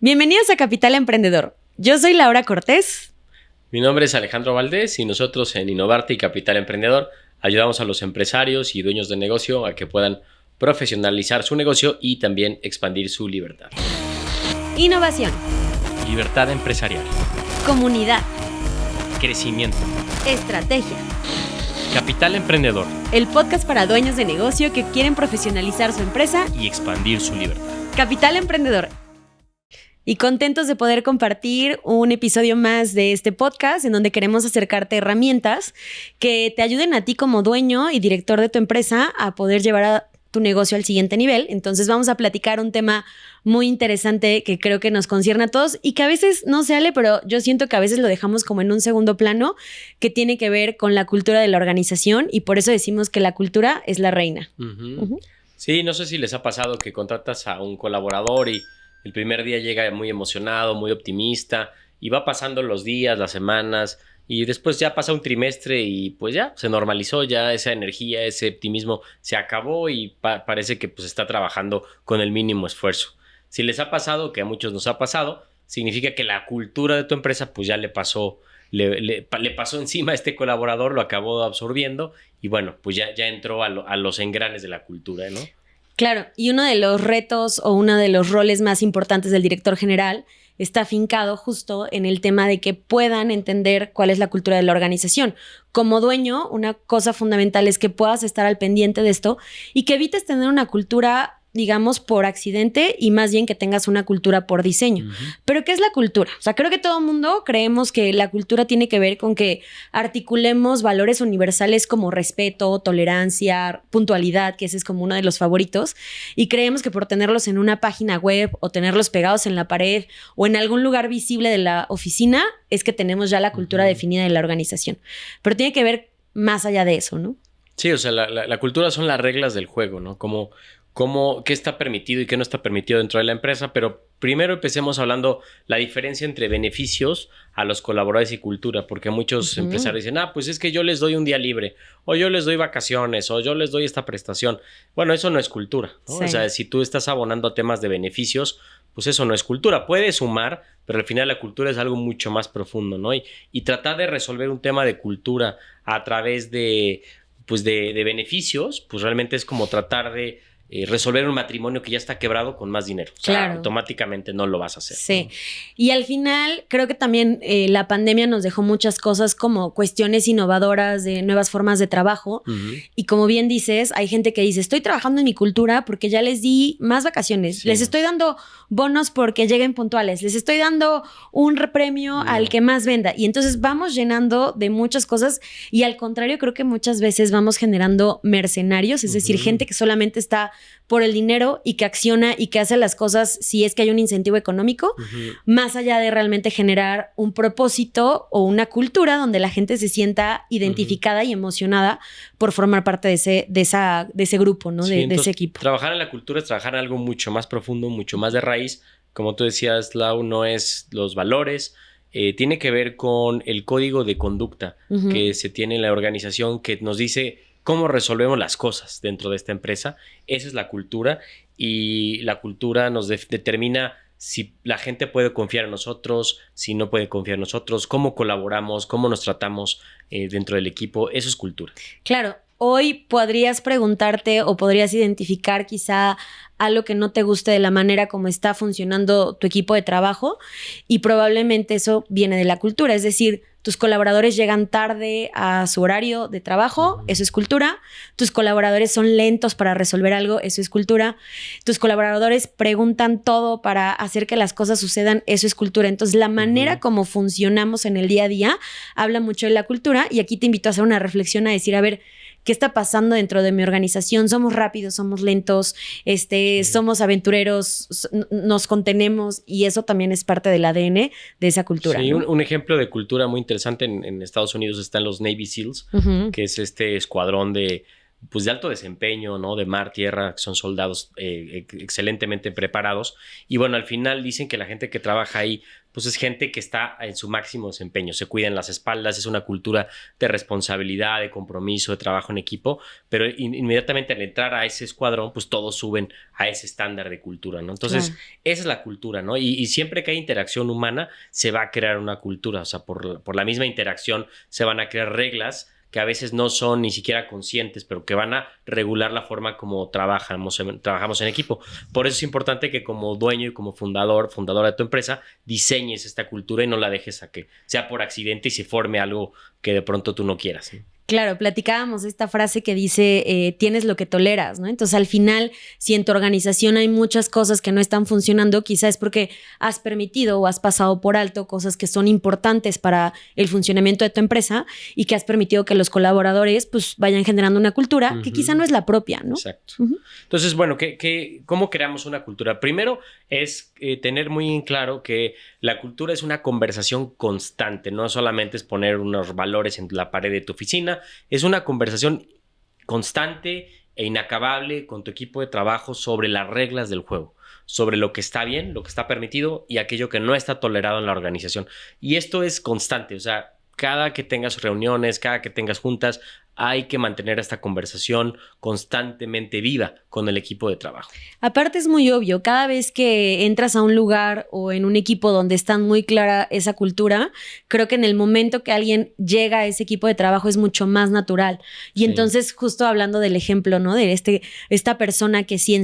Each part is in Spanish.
Bienvenidos a Capital Emprendedor. Yo soy Laura Cortés. Mi nombre es Alejandro Valdés y nosotros en Innovarte y Capital Emprendedor ayudamos a los empresarios y dueños de negocio a que puedan profesionalizar su negocio y también expandir su libertad. Innovación. Libertad empresarial. Comunidad. Crecimiento. Estrategia. Capital Emprendedor. El podcast para dueños de negocio que quieren profesionalizar su empresa Y expandir su libertad. Capital Emprendedor. Y contentos de poder compartir un episodio más de este podcast en donde queremos acercarte herramientas que te ayuden a ti como dueño y director de tu empresa a poder llevar a tu negocio al siguiente nivel. Entonces vamos a platicar un tema muy interesante que creo que nos concierne a todos y que a veces no se hable, pero yo siento que a veces lo dejamos como en un segundo plano, que tiene que ver con la cultura de la organización, y por eso decimos que la cultura es la reina. Sí, no sé si les ha pasado que contratas a un colaborador y el primer día llega muy emocionado, muy optimista, y va pasando los días, las semanas, y después ya pasa un trimestre y pues ya se normalizó, ya esa energía, ese optimismo se acabó y parece que pues está trabajando con el mínimo esfuerzo. Si les ha pasado, que a muchos nos ha pasado, significa que la cultura de tu empresa pues ya le pasó encima a este colaborador, lo acabó absorbiendo y bueno, pues ya entró a los engranes de la cultura, ¿no? Claro, y uno de los retos o uno de los roles más importantes del director general está afincado justo en el tema de que puedan entender cuál es la cultura de la organización. Como dueño, una cosa fundamental es que puedas estar al pendiente de esto y que evites tener una cultura, digamos, por accidente, y más bien que tengas una cultura por diseño. ¿Pero qué es la cultura? O sea, creo que todo el mundo creemos que la cultura tiene que ver con que articulemos valores universales como respeto, tolerancia, puntualidad, que ese es como uno de los favoritos, y creemos que por tenerlos en una página web o tenerlos pegados en la pared o en algún lugar visible de la oficina es que tenemos ya la cultura definida de la organización. Pero tiene que ver más allá de eso, ¿no? Sí, o sea, la cultura son las reglas del juego, ¿no? Qué está permitido y qué no está permitido dentro de la empresa, pero primero empecemos hablando la diferencia entre beneficios a los colaboradores y cultura, porque muchos empresarios dicen, pues es que yo les doy un día libre, o yo les doy vacaciones, o yo les doy esta prestación. Bueno, eso no es cultura, ¿no? Sí. O sea, si tú estás abonando a temas de beneficios, pues eso no es cultura. Puede sumar, pero al final la cultura es algo mucho más profundo, ¿no? Y tratar de resolver un tema de cultura a través de beneficios, pues realmente es como tratar de resolver un matrimonio que ya está quebrado con más dinero. O sea, Claro. Automáticamente no lo vas a hacer. Sí. ¿No? Y al final creo que también la pandemia nos dejó muchas cosas como cuestiones innovadoras de nuevas formas de trabajo. Y como bien dices, hay gente que dice, estoy trabajando en mi cultura porque ya les di más vacaciones. Sí. Les estoy dando bonos porque lleguen puntuales. Les estoy dando un premio al que más venda. Y entonces vamos llenando de muchas cosas, y al contrario, creo que muchas veces vamos generando mercenarios, es decir, gente que solamente está por el dinero y que acciona y que hace las cosas si es que hay un incentivo económico, más allá de realmente generar un propósito o una cultura donde la gente se sienta identificada y emocionada por formar parte de ese grupo, ¿no? Sí, de ese equipo. Trabajar en la cultura es trabajar en algo mucho más profundo, mucho más de raíz. Como tú decías, Lau, no es los valores, tiene que ver con el código de conducta que se tiene en la organización, que nos dice cómo resolvemos las cosas dentro de esta empresa. Esa es la cultura, y la cultura nos determina si la gente puede confiar en nosotros, si no puede confiar en nosotros, cómo colaboramos, cómo nos tratamos dentro del equipo. Eso es cultura. Claro, hoy podrías preguntarte o podrías identificar quizá algo que no te guste de la manera como está funcionando tu equipo de trabajo, y probablemente eso viene de la cultura. Es decir, tus colaboradores llegan tarde a su horario de trabajo, eso es cultura. Tus colaboradores son lentos para resolver algo, eso es cultura. Tus colaboradores preguntan todo para hacer que las cosas sucedan, eso es cultura. Entonces, la manera como funcionamos en el día a día habla mucho de la cultura, y aquí te invito a hacer una reflexión, a decir, a ver, ¿qué está pasando dentro de mi organización? ¿Somos rápidos? ¿Somos lentos? ¿Somos aventureros? ¿Nos contenemos? Y eso también es parte del ADN de esa cultura. Sí, ¿no? un ejemplo de cultura muy interesante en Estados Unidos están los Navy SEALs, que es este escuadrón de pues de alto desempeño, ¿no? De mar, tierra, que son soldados excelentemente preparados. Y bueno, al final dicen que la gente que trabaja ahí, pues es gente que está en su máximo desempeño, se cuidan las espaldas, es una cultura de responsabilidad, de compromiso, de trabajo en equipo, pero inmediatamente al entrar a ese escuadrón, pues todos suben a ese estándar de cultura, ¿no? Entonces, esa es la cultura, ¿no? Y siempre que hay interacción humana, se va a crear una cultura, o sea, por la misma interacción se van a crear reglas que a veces no son ni siquiera conscientes, pero que van a regular la forma como trabajamos en equipo. Por eso es importante que como dueño y como fundadora de tu empresa, diseñes esta cultura y no la dejes a que sea por accidente y se forme algo que de pronto tú no quieras, ¿sí? Claro, platicábamos esta frase que dice, tienes lo que toleras, ¿no? Entonces, al final, si en tu organización hay muchas cosas que no están funcionando, quizás es porque has permitido o has pasado por alto cosas que son importantes para el funcionamiento de tu empresa y que has permitido que los colaboradores pues vayan generando una cultura que quizá no es la propia, ¿no? Exacto. Entonces, bueno, ¿cómo creamos una cultura? Primero es tener muy en claro que la cultura es una conversación constante, no solamente es poner unos valores en la pared de tu oficina, es una conversación constante e inacabable con tu equipo de trabajo sobre las reglas del juego, sobre lo que está bien, lo que está permitido y aquello que no está tolerado en la organización. Y esto es constante, o sea, cada que tengas reuniones, cada que tengas juntas, hay que mantener esta conversación constantemente viva con el equipo de trabajo. Aparte es muy obvio, cada vez que entras a un lugar o en un equipo donde está muy clara esa cultura, creo que en el momento que alguien llega a ese equipo de trabajo es mucho más natural. Y entonces, justo hablando del ejemplo, ¿no? De esta persona que si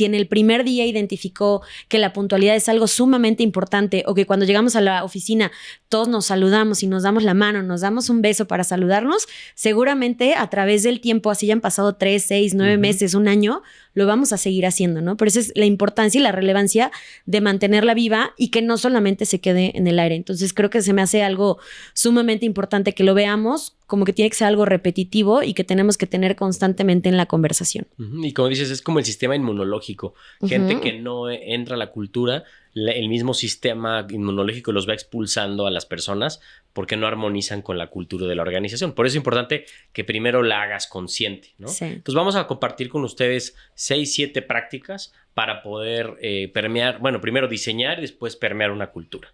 en el primer día identificó que la puntualidad es algo sumamente importante o que cuando llegamos a la oficina todos nos saludamos y nos damos la mano, nos damos un beso para saludarnos, seguramente a través del tiempo, así ya han pasado 3, 6, 9 meses, un año, lo vamos a seguir haciendo, ¿no? Pero esa es la importancia y la relevancia de mantenerla viva y que no solamente se quede en el aire. Entonces creo que se me hace algo sumamente importante que lo veamos como que tiene que ser algo repetitivo y que tenemos que tener constantemente en la conversación. Y como dices, es como el sistema inmunológico. Gente que no entra a la cultura, el mismo sistema inmunológico los va expulsando a las personas porque no armonizan con la cultura de la organización. Por eso es importante que primero la hagas consciente, ¿no? Sí. Entonces vamos a compartir con ustedes 6, 7 prácticas para poder permear, bueno, primero diseñar y después permear una cultura.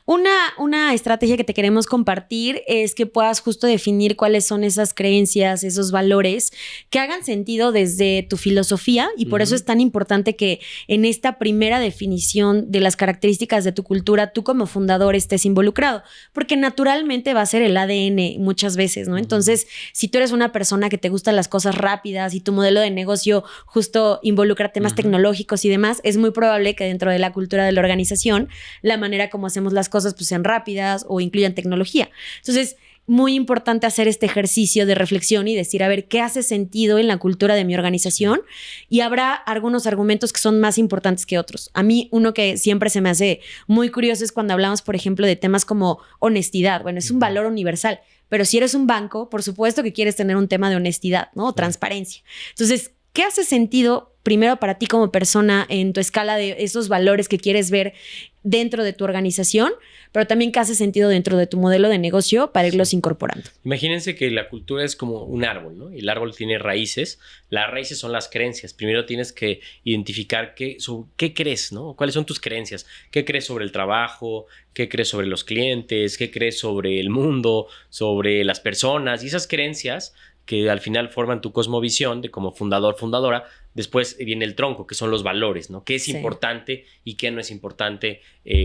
Una estrategia que te queremos compartir es que puedas justo definir cuáles son esas creencias, esos valores que hagan sentido desde tu filosofía y por eso es tan importante que en esta primera definición de las características de tu cultura, tú como fundador estés involucrado, porque naturalmente va a ser el ADN muchas veces, ¿no? Entonces, si tú eres una persona que te gustan las cosas rápidas y tu modelo de negocio justo involucra temas tecnológicos y demás, es muy probable que dentro de la cultura de la organización, la manera como hacemos las cosas pues sean rápidas o incluyan tecnología. Entonces, muy importante hacer este ejercicio de reflexión y decir, a ver, ¿qué hace sentido en la cultura de mi organización? Y habrá algunos argumentos que son más importantes que otros. A mí, uno que siempre se me hace muy curioso es cuando hablamos, por ejemplo, de temas como honestidad. Bueno, es un valor universal, pero si eres un banco, por supuesto que quieres tener un tema de honestidad, ¿no? O transparencia. Entonces, ¿qué hace sentido primero para ti como persona en tu escala de esos valores que quieres ver dentro de tu organización, pero también qué hace sentido dentro de tu modelo de negocio para irlos incorporando? Imagínense que la cultura es como un árbol, ¿no? El árbol tiene raíces. Las raíces son las creencias. Primero tienes que identificar qué crees, ¿no? ¿Cuáles son tus creencias? ¿Qué crees sobre el trabajo? ¿Qué crees sobre los clientes? ¿Qué crees sobre el mundo? ¿Sobre las personas? Y esas creencias que al final forman tu cosmovisión de como fundador, fundadora. Después viene el tronco, que son los valores, ¿no? ¿Qué es importante y qué no es importante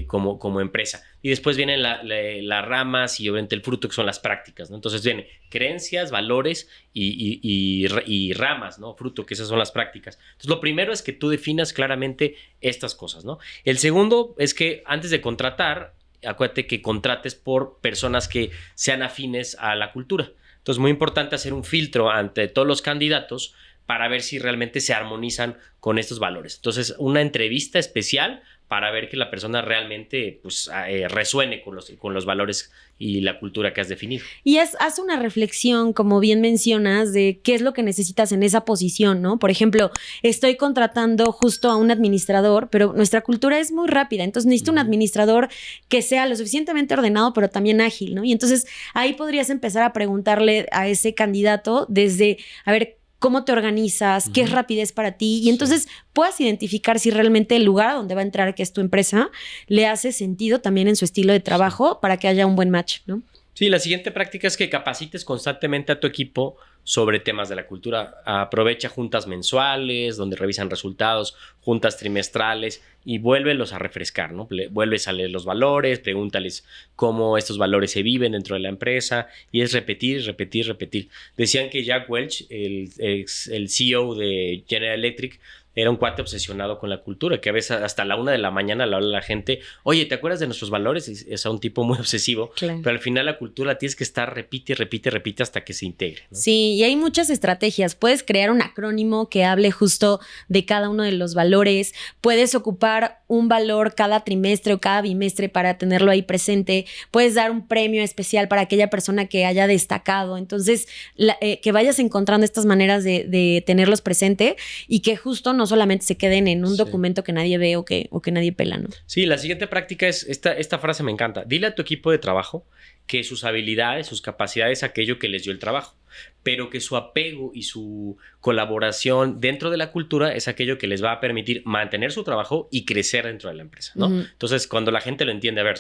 como empresa? Y después vienen las ramas y obviamente el fruto, que son las prácticas, ¿no? Entonces vienen creencias, valores y ramas, ¿no? Fruto, que esas son las prácticas. Entonces lo primero es que tú definas claramente estas cosas, ¿no? El segundo es que antes de contratar, acuérdate que contrates por personas que sean afines a la cultura. Entonces, muy importante hacer un filtro ante todos los candidatos para ver si realmente se armonizan con estos valores. Entonces, una entrevista especial para ver que la persona realmente pues, resuene con los valores y la cultura que has definido. Y haz una reflexión, como bien mencionas, de qué es lo que necesitas en esa posición, ¿no? Por ejemplo, estoy contratando justo a un administrador, pero nuestra cultura es muy rápida, entonces necesito un administrador que sea lo suficientemente ordenado, pero también ágil, ¿no? Y entonces ahí podrías empezar a preguntarle a ese candidato desde, a ver, cómo te organizas, qué es rapidez para ti. Y entonces puedas identificar si realmente el lugar a donde va a entrar, que es tu empresa, le hace sentido también en su estilo de trabajo para que haya un buen match, ¿no? Sí, la siguiente práctica es que capacites constantemente a tu equipo sobre temas de la cultura. Aprovecha juntas mensuales, donde revisan resultados, juntas trimestrales y vuélvelos a refrescar, ¿no? Vuelves a leer los valores, pregúntales cómo estos valores se viven dentro de la empresa y es repetir, repetir, repetir. Decían que Jack Welch, el CEO de General Electric, era un cuate obsesionado con la cultura, que a veces hasta la 1 de la mañana le habla a la gente, oye, ¿te acuerdas de nuestros valores? Es un tipo muy obsesivo, claro. Pero al final la cultura tienes que estar repite, repite, repite hasta que se integre, ¿no? Sí, y hay muchas estrategias. Puedes crear un acrónimo que hable justo de cada uno de los valores. Puedes ocupar un valor cada trimestre o cada bimestre para tenerlo ahí presente. Puedes dar un premio especial para aquella persona que haya destacado. Entonces, que vayas encontrando estas maneras de tenerlos presente y que justo no solamente se queden en un documento que nadie ve o que nadie pela, ¿no? Sí, la siguiente práctica es, esta frase me encanta. Dile a tu equipo de trabajo que sus habilidades, sus capacidades es aquello que les dio el trabajo, pero que su apego y su colaboración dentro de la cultura es aquello que les va a permitir mantener su trabajo y crecer dentro de la empresa, ¿no? Entonces, cuando la gente lo entiende, a ver,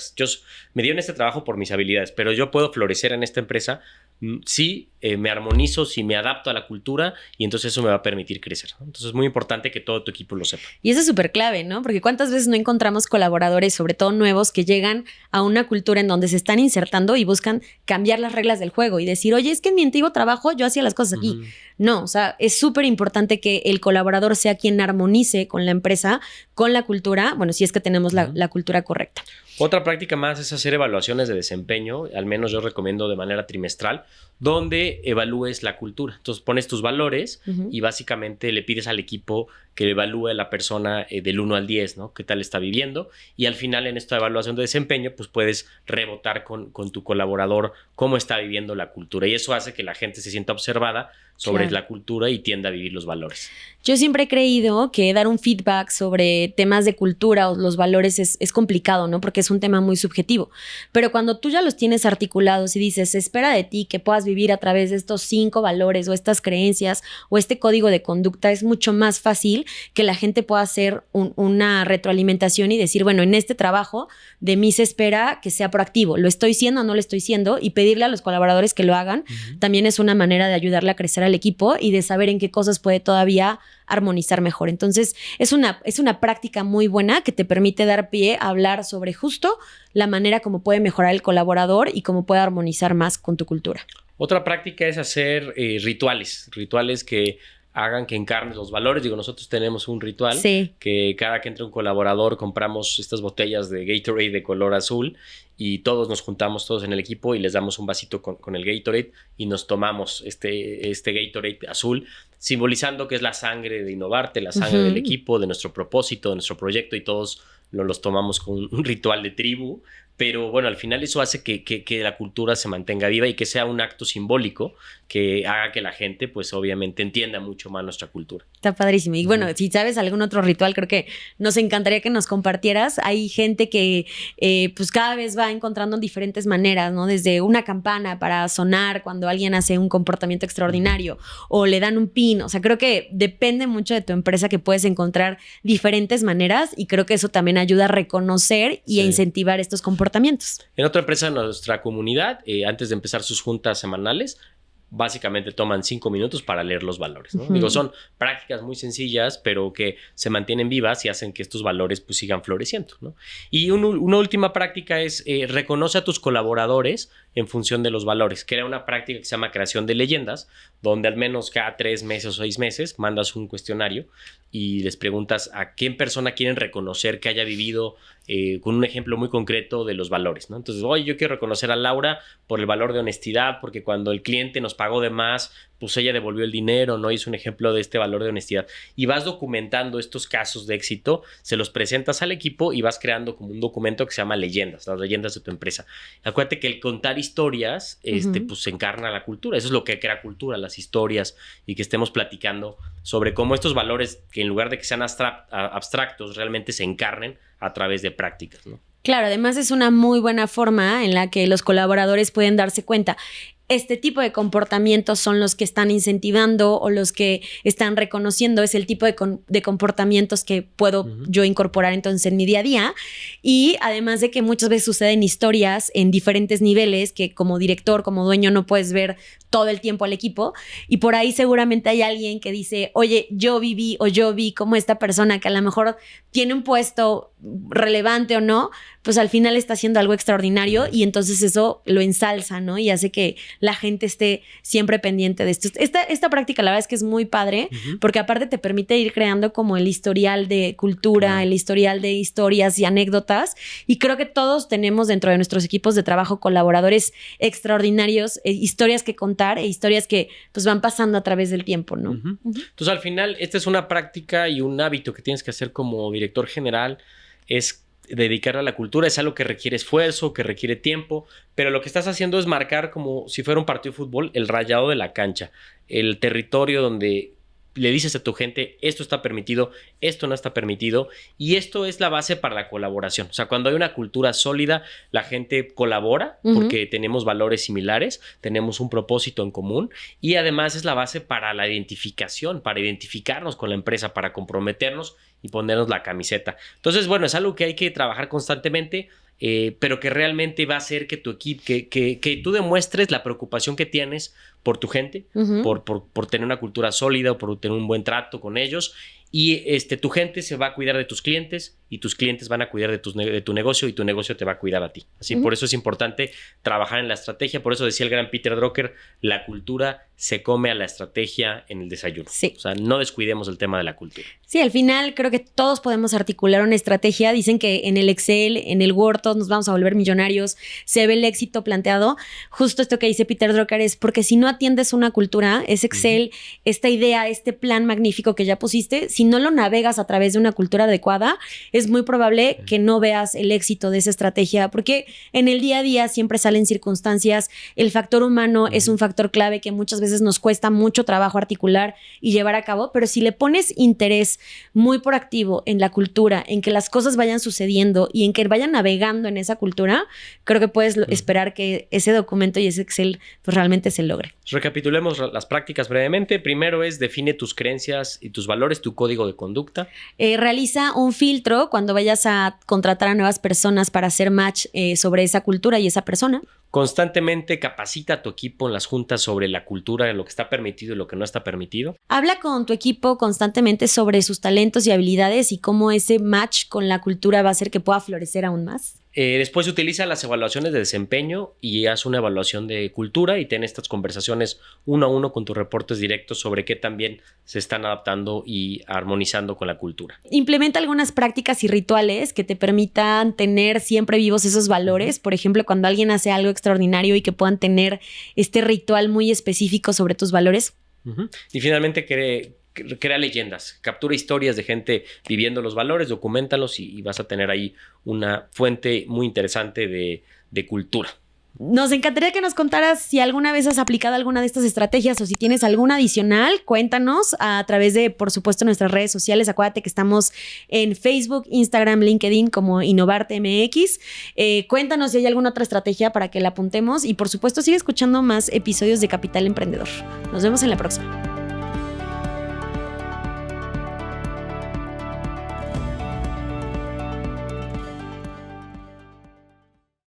me dieron este trabajo por mis habilidades, pero yo puedo florecer en esta empresa si me armonizo, si me adapto a la cultura y entonces eso me va a permitir crecer, ¿no? Entonces es muy importante que todo tu equipo lo sepa. Y eso es súper clave, ¿no? Porque cuántas veces no encontramos colaboradores, sobre todo nuevos, que llegan a una cultura en donde se están insertando y buscan cambiar las reglas del juego y decir, oye, es que en mi antiguo trabajo yo hacía las cosas aquí. No, o sea, es súper importante que el colaborador sea quien armonice con la empresa, con la cultura, bueno, si es que tenemos la cultura correcta. Otra práctica más es hacer evaluaciones de desempeño, al menos yo recomiendo de manera trimestral, donde evalúes la cultura. Entonces pones tus valores y básicamente le pides al equipo que evalúe a la persona del 1 al 10, ¿no? ¿Qué tal está viviendo? Y al final en esta evaluación de desempeño, pues puedes rebotar con tu colaborador cómo está viviendo la cultura. Y eso hace que la gente se sienta observada sobre la cultura y tienda a vivir los valores. Yo siempre he creído que dar un feedback sobre temas de cultura o los valores es complicado, ¿no? Porque es un tema muy subjetivo. Pero cuando tú ya los tienes articulados y dices, se espera de ti que puedas vivir a través de estos 5 valores o estas creencias o este código de conducta, es mucho más fácil que la gente pueda hacer una retroalimentación y decir, bueno, en este trabajo de mí se espera que sea proactivo. ¿Lo estoy siendo o no lo estoy siendo? Y pedirle a los colaboradores que lo hagan también es una manera de ayudarle a crecer al equipo y de saber en qué cosas puede todavía armonizar mejor. Entonces, es una práctica muy buena que te permite dar pie a hablar sobre justo la manera como puede mejorar el colaborador y cómo puede armonizar más con tu cultura. Otra práctica es hacer rituales que hagan que encarnes los valores. Digo, nosotros tenemos un ritual que cada que entra un colaborador compramos estas botellas de Gatorade de color azul y todos nos juntamos todos en el equipo y les damos un vasito con el Gatorade y nos tomamos este Gatorade azul, simbolizando que es la sangre de Innovarte, la sangre del equipo, de nuestro propósito, de nuestro proyecto, y todos los tomamos con un ritual de tribu. Pero bueno, al final eso hace que la cultura se mantenga viva y que sea un acto simbólico que haga que la gente, pues obviamente, entienda mucho más nuestra cultura. Está padrísimo. Y bueno, si sabes algún otro ritual, creo que nos encantaría que nos compartieras. Hay gente que pues cada vez va encontrando diferentes maneras, ¿no? Desde una campana para sonar cuando alguien hace un comportamiento extraordinario o le dan un pin. O sea, creo que depende mucho de tu empresa que puedes encontrar diferentes maneras y creo que eso también ayuda a reconocer y a incentivar estos comportamientos. En otra empresa de nuestra comunidad, antes de empezar sus juntas semanales, básicamente toman 5 minutos para leer los valores, ¿no? Digo, son prácticas muy sencillas, pero que se mantienen vivas y hacen que estos valores pues sigan floreciendo, ¿no? Y una última práctica es reconoce a tus colaboradores en función de los valores. Crea una práctica que se llama creación de leyendas, donde al menos cada 3 meses o 6 meses mandas un cuestionario y les preguntas a qué persona quieren reconocer que haya vivido con un ejemplo muy concreto de los valores, ¿no? Entonces, oye, yo quiero reconocer a Laura por el valor de honestidad, porque cuando el cliente nos pagó de más, pues ella devolvió el dinero, ¿no? Hizo un ejemplo de este valor de honestidad. Y vas documentando estos casos de éxito, se los presentas al equipo y vas creando como un documento que se llama leyendas, las leyendas de tu empresa. Acuérdate que el contar historias, pues encarna la cultura. Eso es lo que crea cultura, las historias, y que estemos platicando sobre cómo estos valores, que en lugar de que sean abstractos, realmente se encarnen a través de prácticas, ¿no? Claro, además es una muy buena forma en la que los colaboradores pueden darse cuenta. este tipo de comportamientos son los que están incentivando o los que están reconociendo, es el tipo de comportamientos que puedo yo incorporar entonces en mi día a día. Y además de que muchas veces suceden historias en diferentes niveles que como director, como dueño no puedes ver todo el tiempo al equipo, y por ahí seguramente hay alguien que dice, oye, yo viví o yo vi como esta persona que a lo mejor tiene un puesto relevante o no, pues al final está haciendo algo extraordinario y entonces eso lo ensalza, ¿no? Y hace que la gente esté siempre pendiente de esto. Esta práctica la verdad es que es muy padre porque aparte te permite ir creando como el historial de cultura, el historial de historias y anécdotas, y creo que todos tenemos dentro de nuestros equipos de trabajo colaboradores extraordinarios, historias que contar e historias que pues van pasando a través del tiempo, ¿no? Entonces al final esta es una práctica y un hábito que tienes que hacer como director general, es dedicar a la cultura. Es algo que requiere esfuerzo, que requiere tiempo, pero lo que estás haciendo es marcar como si fuera un partido de fútbol el rayado de la cancha, el territorio donde le dices a tu gente, esto está permitido, esto no está permitido, y esto es la base para la colaboración. O sea, cuando hay una cultura sólida, la gente colabora porque tenemos valores similares, tenemos un propósito en común, y además es la base para la identificación, para identificarnos con la empresa, para comprometernos y ponernos la camiseta. Entonces, bueno, es algo que hay que trabajar constantemente, pero que realmente va a hacer que tu equipo, que tú demuestres la preocupación que tienes por tu gente, por tener una cultura sólida o por tener un buen trato con ellos. Y tu gente se va a cuidar de tus clientes y tus clientes van a cuidar de tu negocio y tu negocio te va a cuidar a ti. Así, por eso es importante trabajar en la estrategia. Por eso decía el gran Peter Drucker, la cultura se come a la estrategia en el desayuno. Sí. O sea, no descuidemos el tema de la cultura. Sí, al final creo que todos podemos articular una estrategia. Dicen que en el Excel, en el Word, todos nos vamos a volver millonarios. Se ve el éxito planteado. Justo esto que dice Peter Drucker es porque si no atiendes una cultura, ese Excel, esta idea, este plan magnífico que ya pusiste, si no lo navegas a través de una cultura adecuada, es muy probable que no veas el éxito de esa estrategia, porque en el día a día siempre salen circunstancias. El factor humano es un factor clave que muchas veces nos cuesta mucho trabajo articular y llevar a cabo, pero si le pones interés muy proactivo en la cultura, en que las cosas vayan sucediendo y en que vayan navegando en esa cultura, creo que puedes esperar que ese documento y ese Excel pues realmente se logre. Recapitulemos las prácticas brevemente. Primero es define tus creencias y tus valores, tu código de conducta. Realiza un filtro cuando vayas a contratar a nuevas personas para hacer match sobre esa cultura y esa persona. Constantemente capacita a tu equipo en las juntas sobre la cultura, de lo que está permitido y lo que no está permitido. Habla con tu equipo constantemente sobre sus talentos y habilidades y cómo ese match con la cultura va a hacer que pueda florecer aún más. Después utiliza las evaluaciones de desempeño y haz una evaluación de cultura y ten estas conversaciones uno a uno con tus reportes directos sobre qué también se están adaptando y armonizando con la cultura. Implementa algunas prácticas y rituales que te permitan tener siempre vivos esos valores. Por ejemplo, cuando alguien hace algo extraordinario y que puedan tener este ritual muy específico sobre tus valores. Y finalmente crea leyendas, captura historias de gente viviendo los valores, documentalos y vas a tener ahí una fuente muy interesante de cultura. Nos encantaría que nos contaras si alguna vez has aplicado alguna de estas estrategias o si tienes alguna adicional, cuéntanos a través de, por supuesto, nuestras redes sociales. Acuérdate que estamos en Facebook, Instagram, LinkedIn como InnovarteMX. Cuéntanos si hay alguna otra estrategia para que la apuntemos y, por supuesto, sigue escuchando más episodios de Capital Emprendedor. Nos vemos en la próxima.